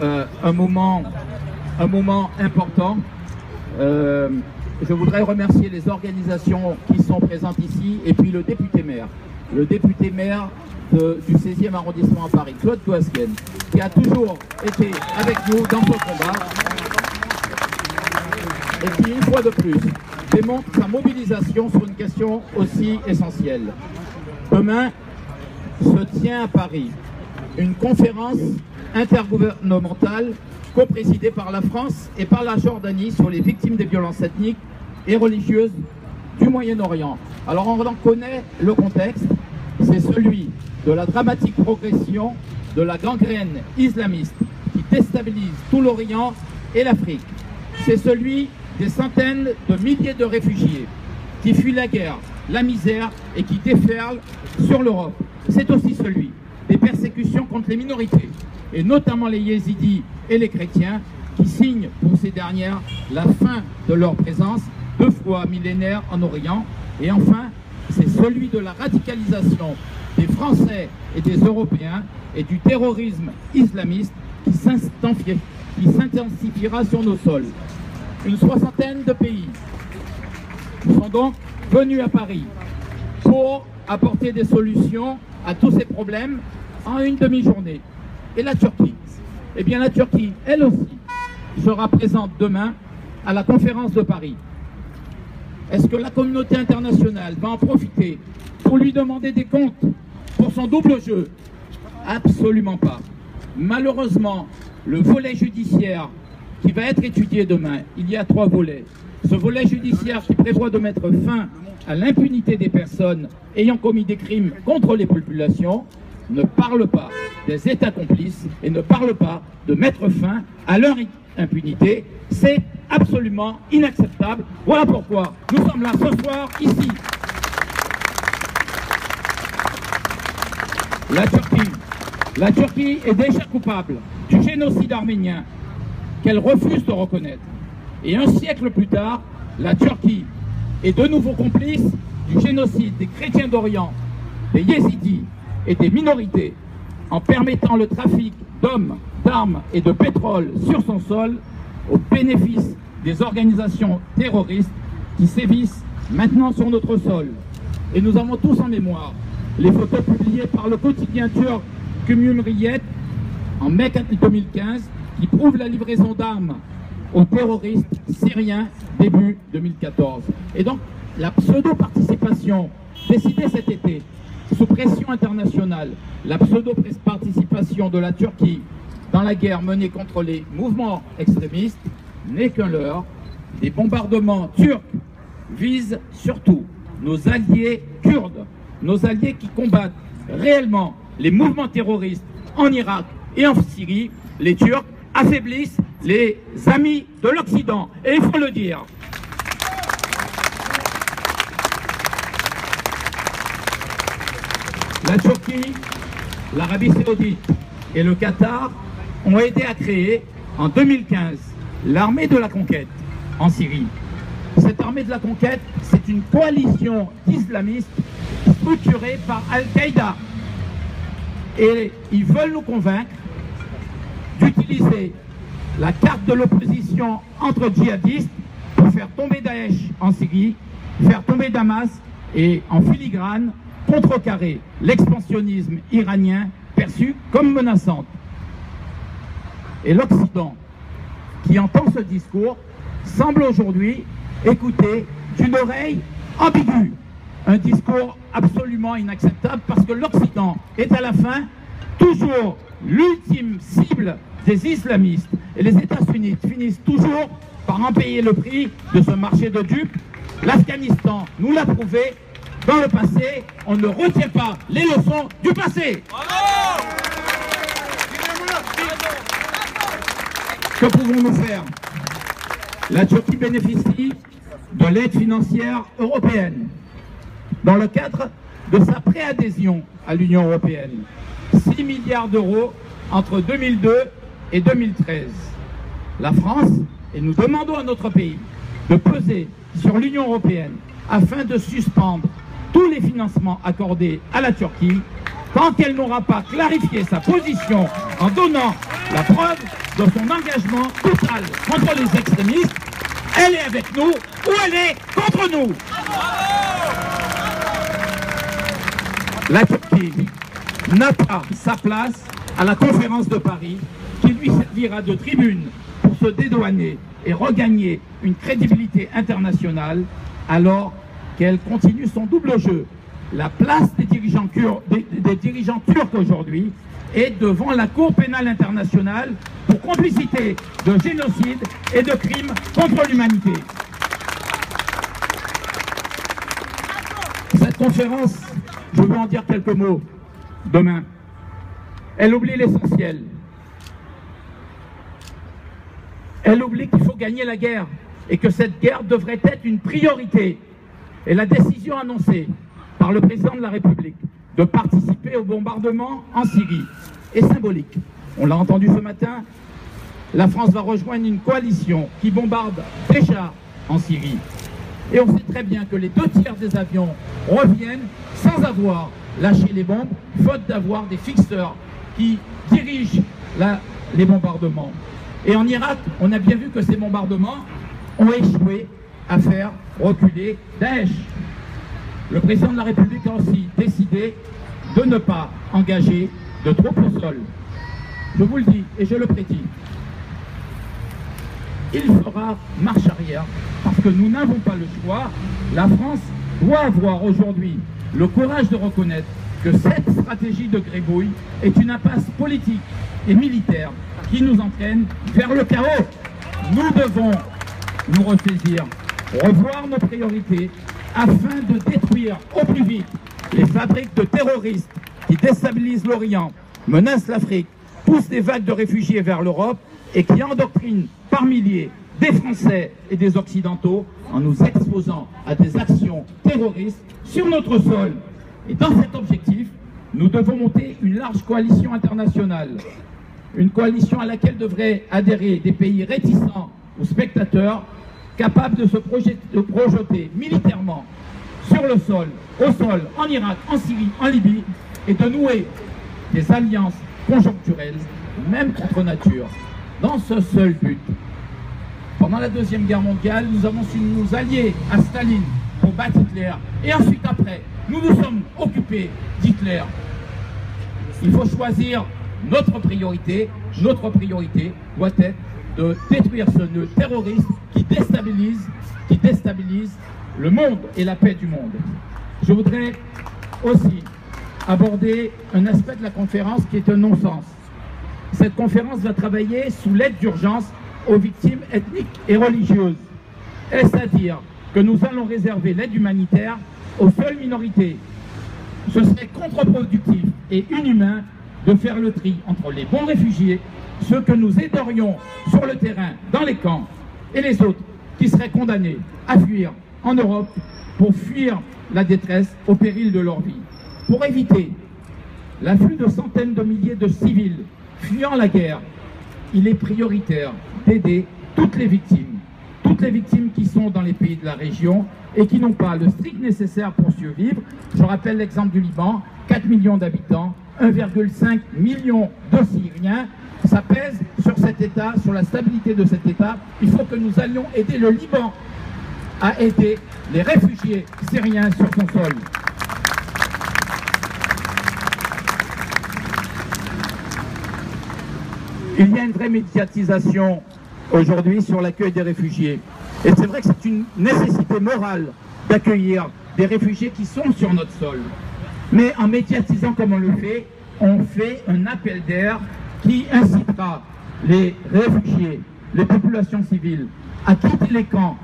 un moment important. Je voudrais remercier les organisations qui sont présentes ici et puis le député maire du 16e arrondissement à Paris, Claude Coasquienne, qui a toujours été avec nous dans ce combat et qui, une fois de plus, démontre sa mobilisation sur une question aussi essentielle. Demain se tient à Paris une conférence intergouvernementale co-présidée par la France et par la Jordanie sur les victimes des violences ethniques et religieuses du Moyen-Orient. Alors on en connaît le contexte, c'est celui de la dramatique progression de la gangrène islamiste qui déstabilise tout l'Orient et l'Afrique. C'est celui des centaines de milliers de réfugiés qui fuient la guerre, la misère et qui déferlent sur l'Europe. C'est aussi celui des persécutions contre les minorités, et notamment les yézidis et les chrétiens, qui signent pour ces dernières la fin de leur présence, 2 fois millénaire en Orient. Et enfin, c'est celui de la radicalisation des Français et des Européens et du terrorisme islamiste qui s'intensifiera sur nos sols. Une soixantaine de pays sont donc venus à Paris pour apporter des solutions à tous ces problèmes en une demi-journée. Et la Turquie, eh bien la Turquie, elle aussi, sera présente demain à la conférence de Paris. Est-ce que la communauté internationale va en profiter pour lui demander des comptes pour son double jeu? Absolument pas. Malheureusement, le volet judiciaire qui va être étudié demain, il y a 3 volets. Ce volet judiciaire qui prévoit de mettre fin à l'impunité des personnes ayant commis des crimes contre les populations ne parle pas des États complices et ne parle pas de mettre fin à leur impunité. C'est absolument inacceptable. Voilà pourquoi nous sommes là ce soir, ici. La Turquie est déjà coupable du génocide arménien qu'elle refuse de reconnaître. Et un siècle plus tard, la Turquie est de nouveau complice du génocide des chrétiens d'Orient, des yézidis et des minorités, en permettant le trafic d'hommes, d'armes et de pétrole sur son sol au bénéfice des organisations terroristes qui sévissent maintenant sur notre sol. Et nous avons tous en mémoire les photos publiées par le quotidien turc Cumhuriyet en mai 2015 qui prouvent la livraison d'armes aux terroristes syriens début 2014. Et donc la pseudo-participation décidée cet été sous pression internationale, la pseudo-participation de la Turquie dans la guerre menée contre les mouvements extrémistes n'est qu'un leurre. Les bombardements turcs visent surtout nos alliés kurdes, nos alliés qui combattent réellement les mouvements terroristes en Irak et en Syrie. Les Turcs affaiblissent les amis de l'Occident, et il faut le dire. La Turquie, l'Arabie Saoudite et le Qatar ont aidé à créer en 2015 l'armée de la conquête en Syrie. Cette armée de la conquête, c'est une coalition d'islamistes structurée par Al-Qaïda. Et ils veulent nous convaincre d'utiliser la carte de l'opposition entre djihadistes pour faire tomber Daesh en Syrie, faire tomber Damas et en filigrane contrecarrer l'expansionnisme iranien perçu comme menaçant. Et l'Occident, qui entend ce discours, semble aujourd'hui écouter d'une oreille ambiguë un discours absolument inacceptable, parce que l'Occident est à la fin toujours l'ultime cible des islamistes. Et les États-Unis finissent toujours par en payer le prix de ce marché de dupes. L'Afghanistan nous l'a prouvé. Dans le passé, on ne retient pas les leçons du passé. Que pouvons-nous faire? La Turquie bénéficie de l'aide financière européenne dans le cadre de sa préadhésion à l'Union européenne. 6 milliards d'euros entre 2002 et 2013. La France, et nous demandons à notre pays de peser sur l'Union européenne afin de suspendre tous les financements accordés à la Turquie tant qu'elle n'aura pas clarifié sa position en donnant la preuve de son engagement total contre les extrémistes. Elle est avec nous ou elle est contre nous. La Turquie n'a pas sa place à la conférence de Paris qui lui servira de tribune pour se dédouaner et regagner une crédibilité internationale alors qu'elle continue son double jeu. La place des dirigeants turcs aujourd'hui est devant la Cour pénale internationale pour complicité de génocide et de crimes contre l'humanité. Cette conférence, je veux en dire quelques mots demain. Elle oublie l'essentiel. Elle oublie qu'il faut gagner la guerre et que cette guerre devrait être une priorité. Et la décision annoncée par le président de la République de participer au bombardement en Syrie est symbolique. On l'a entendu ce matin, la France va rejoindre une coalition qui bombarde déjà en Syrie. Et on sait très bien que les 2/3 des avions reviennent sans avoir lâché les bombes, faute d'avoir des fixeurs qui dirigent les bombardements. Et en Irak, on a bien vu que ces bombardements ont échoué à faire reculer Daesh. Le président de la République a aussi décidé de ne pas engager de troupes au sol. Je vous le dis et je le prédis. Il fera marche arrière parce que nous n'avons pas le choix. La France doit avoir aujourd'hui le courage de reconnaître que cette stratégie de grébouille est une impasse politique et militaire qui nous entraîne vers le chaos. Nous devons nous ressaisir, revoir nos priorités afin de détruire au plus vite les fabriques de terroristes qui déstabilisent l'Orient, menacent l'Afrique, poussent des vagues de réfugiés vers l'Europe et qui endoctrinent par milliers des Français et des Occidentaux en nous exposant à des actions terroristes sur notre sol. Et dans cet objectif, nous devons monter une large coalition internationale, une coalition à laquelle devraient adhérer des pays réticents ou spectateurs, capables de se projeter militairement sur le sol, au sol, en Irak, en Syrie, en Libye, et de nouer des alliances conjoncturelles, même contre nature, dans ce seul but. Pendant la Deuxième Guerre mondiale, nous avons su nous allier à Staline pour battre Hitler, et ensuite après, nous nous sommes occupés d'Hitler. Il faut choisir notre priorité. Notre priorité doit être de détruire ce nœud terroriste qui déstabilise le monde et la paix du monde. Je voudrais aussi aborder un aspect de la conférence qui est un non-sens. Cette conférence va travailler sous l'aide d'urgence aux victimes ethniques et religieuses. Est-ce à dire que nous allons réserver l'aide humanitaire aux seules minorités? Ce serait contre-productif et inhumain de faire le tri entre les bons réfugiés, ceux que nous aiderions sur le terrain, dans les camps, et les autres qui seraient condamnés à fuir en Europe pour fuir la détresse au péril de leur vie. Pour éviter l'afflux de centaines de milliers de civils fuyant la guerre, il est prioritaire d'aider toutes les victimes qui sont dans les pays de la région et qui n'ont pas le strict nécessaire pour survivre. Je rappelle l'exemple du Liban, 4 millions d'habitants, 1,5 million de Syriens. Ça pèse sur cet État, sur la stabilité de cet État. Il faut que nous allions aider le Liban à aider les réfugiés syriens sur son sol. Il y a une vraie médiatisation aujourd'hui sur l'accueil des réfugiés. Et c'est vrai que c'est une nécessité morale d'accueillir des réfugiés qui sont sur notre sol. Mais en médiatisant comme on fait un appel d'air qui incitera les réfugiés, les populations civiles, à quitter les camps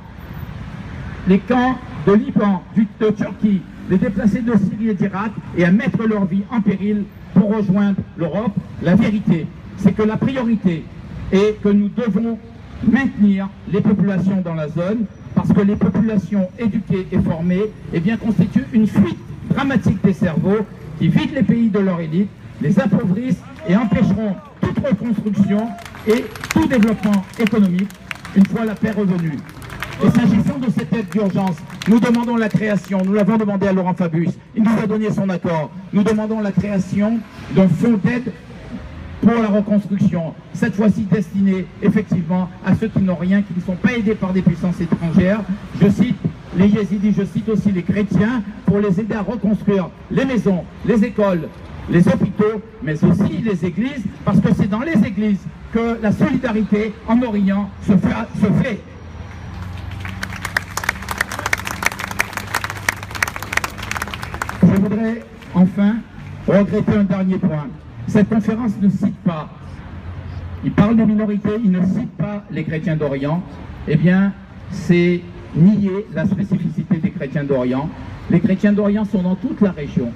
de Liban, de Turquie, les déplacés de Syrie et d'Irak, et à mettre leur vie en péril pour rejoindre l'Europe. La vérité, c'est que la priorité est que nous devons maintenir les populations dans la zone, parce que les populations éduquées et formées constituent une fuite dramatique des cerveaux qui vident les pays de leur élite, les appauvrissent et empêcheront toute reconstruction et tout développement économique une fois la paix revenue. Et s'agissant de cette aide d'urgence, nous demandons la création, nous l'avons demandé à Laurent Fabius, il nous a donné son accord, nous demandons la création d'un fonds d'aide pour la reconstruction, cette fois-ci destinée effectivement à ceux qui n'ont rien, qui ne sont pas aidés par des puissances étrangères. Je cite les yézidis, je cite aussi les chrétiens, pour les aider à reconstruire les maisons, les écoles, les hôpitaux, mais aussi les églises, parce que c'est dans les églises que la solidarité en Orient se fait. Je voudrais enfin regretter un dernier point. Cette conférence ne cite pas, il parle des minorités, il ne cite pas les chrétiens d'Orient. Eh bien, c'est nier la spécificité des chrétiens d'Orient. Les chrétiens d'Orient sont dans toute la région.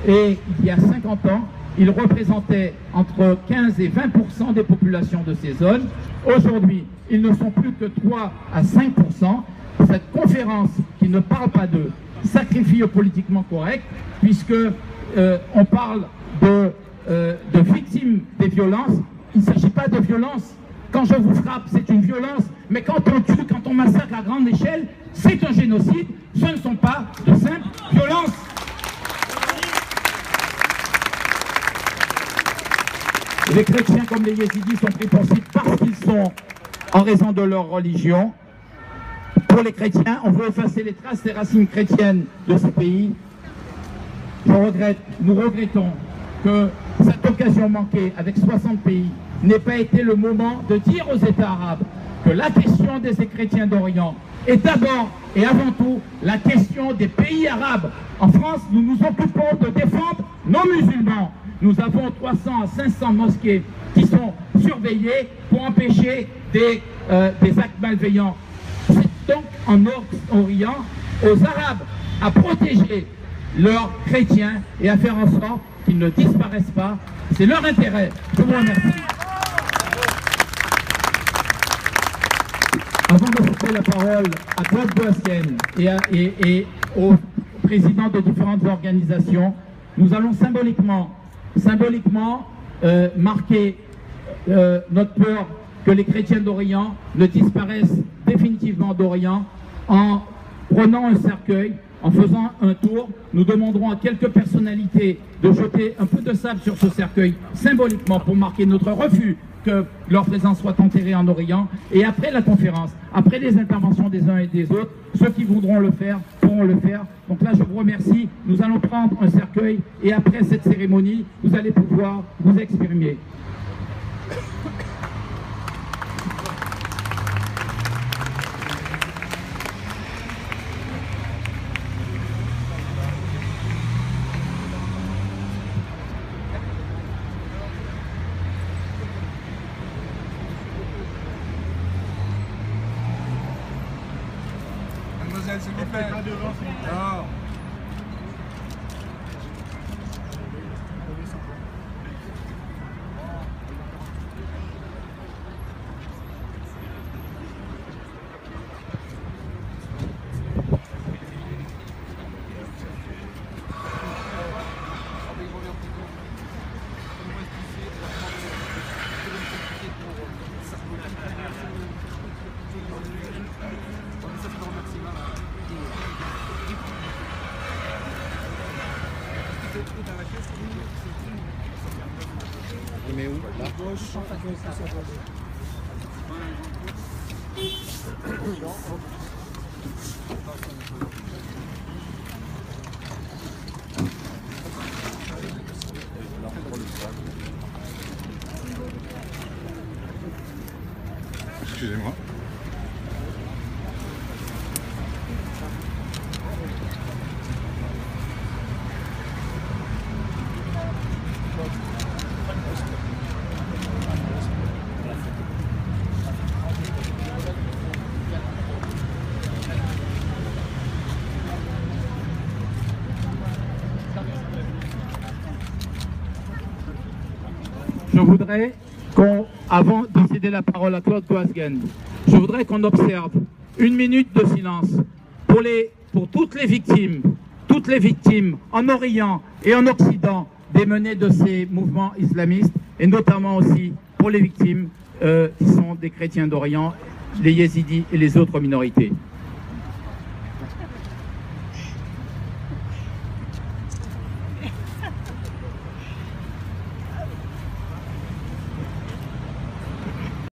Et il y a 50 ans, ils représentaient entre 15 et 20% des populations de ces zones. Aujourd'hui, ils ne sont plus que 3 à 5%. Cette conférence qui ne parle pas d'eux sacrifie au politiquement correct, puisque on parle de victimes des violences. Il ne s'agit pas de violence. Quand je vous frappe, c'est une violence. Mais quand on tue, quand on massacre à grande échelle, c'est un génocide. Ce ne sont pas de simples violences. Les chrétiens comme les yézidis sont pris pour cible parce qu'ils sont en raison de leur religion. Pour les chrétiens, on veut effacer les traces des racines chrétiennes de ce pays. Nous regrettons que cette occasion manquée avec 60 pays n'ait pas été le moment de dire aux États arabes que la question des chrétiens d'Orient est d'abord et avant tout la question des pays arabes. En France, nous nous occupons de défendre nos musulmans. Nous avons 300 à 500 mosquées qui sont surveillées pour empêcher des actes malveillants. C'est donc en Orient aux Arabes à protéger leurs chrétiens et à faire en sorte qu'ils ne disparaissent pas. C'est leur intérêt. Je vous remercie. Avant de céder la parole à Claude Boaskiene et aux présidents de différentes organisations, nous allons symboliquement marquer notre peur que les chrétiens d'Orient ne disparaissent définitivement d'Orient en prenant un cercueil, en faisant un tour. Nous demanderons à quelques personnalités de jeter un peu de sable sur ce cercueil symboliquement pour marquer notre refus que leur présence soit enterrée en Orient. Et après la conférence, après les interventions des uns et des autres, ceux qui voudront le faire pourront le faire. Donc là, je vous remercie. Nous allons prendre un cercueil et après cette cérémonie, vous allez pouvoir vous exprimer. S'il vous plaît. Non. Mais où? Là. Excusez-moi. Je voudrais avant de céder la parole à Claude Boaskiene, je voudrais qu'on observe une minute de silence pour toutes les victimes en Orient et en Occident des menées de ces mouvements islamistes, et notamment aussi pour les victimes qui sont des chrétiens d'Orient, les yézidis et les autres minorités.